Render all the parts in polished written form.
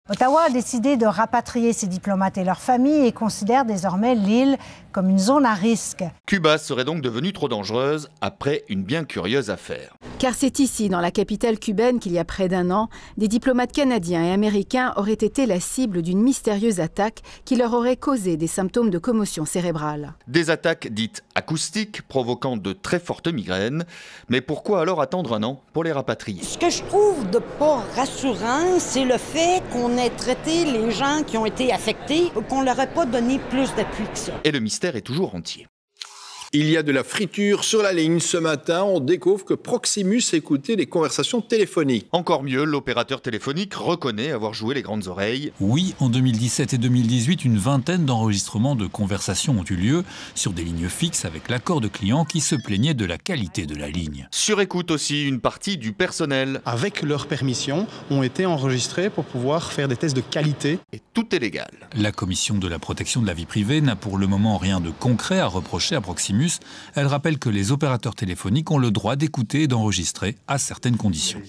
Ottawa a décidé de rapatrier ses diplomates et leurs familles et considère désormais l'île comme une zone à risque. Cuba serait donc devenue trop dangereuse après une bien curieuse affaire. Car c'est ici, dans la capitale cubaine, qu'il y a près d'un an, des diplomates canadiens et américains auraient été la cible d'une mystérieuse attaque qui leur aurait causé des symptômes de commotion cérébrale. Des attaques dites acoustiques provoquant de très fortes migraines. Mais pourquoi alors attendre un an pour les rapatrier? Ce que je trouve de pas rassurant, c'est le fait qu'on ait traité les gens qui ont été affectés, qu'on leur ait pas donné plus d'appui que ça. Et le mystère est toujours entier. Il y a de la friture sur la ligne. Ce matin, on découvre que Proximus écoutait les conversations téléphoniques. Encore mieux, l'opérateur téléphonique reconnaît avoir joué les grandes oreilles. Oui, en 2017 et 2018, une vingtaine d'enregistrements de conversations ont eu lieu sur des lignes fixes avec l'accord de clients qui se plaignaient de la qualité de la ligne. Sur écoute aussi une partie du personnel. Avec leur permission, ont été enregistrés pour pouvoir faire des tests de qualité. Et tout est légal. La Commission de la protection de la vie privée n'a pour le moment rien de concret à reprocher à Proximus. Elle rappelle que les opérateurs téléphoniques ont le droit d'écouter et d'enregistrer à certaines conditions.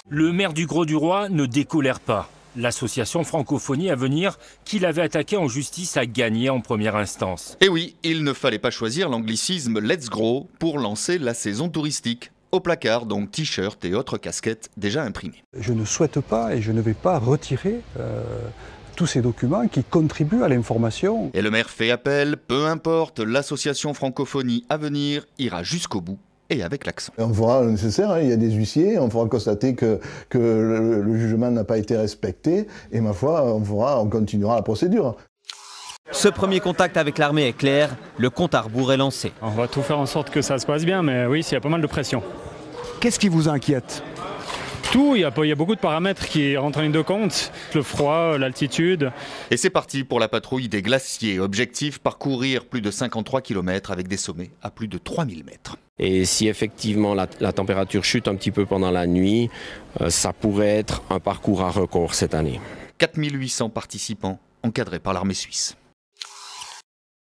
Le maire du Grau-du-Roi ne décolère pas. L'association Francophonie à venir, qu'il avait attaqué en justice, a gagné en première instance. Et oui, il ne fallait pas choisir l'anglicisme Let's Grow pour lancer la saison touristique. Au placard, donc t-shirts et autres casquettes déjà imprimées. Je ne souhaite pas et je ne vais pas retirer tous ces documents qui contribuent à l'information. Et le maire fait appel, peu importe, l'association Francophonie à venir ira jusqu'au bout et avec l'accent. On fera le nécessaire, il y a des huissiers, on fera constater que le jugement n'a pas été respecté et ma foi, on continuera la procédure. Ce premier contact avec l'armée est clair, le compte à rebours est lancé. On va tout faire en sorte que ça se passe bien, mais oui, il y a pas mal de pression. Qu'est-ce qui vous inquiète ? Tout, il y a beaucoup de paramètres qui rentrent en ligne de compte, le froid, l'altitude. Et c'est parti pour la patrouille des glaciers. Objectif, parcourir plus de 53 km avec des sommets à plus de 3000 mètres. Et si effectivement la température chute un petit peu pendant la nuit, ça pourrait être un parcours à record cette année. 4800 participants encadrés par l'armée suisse.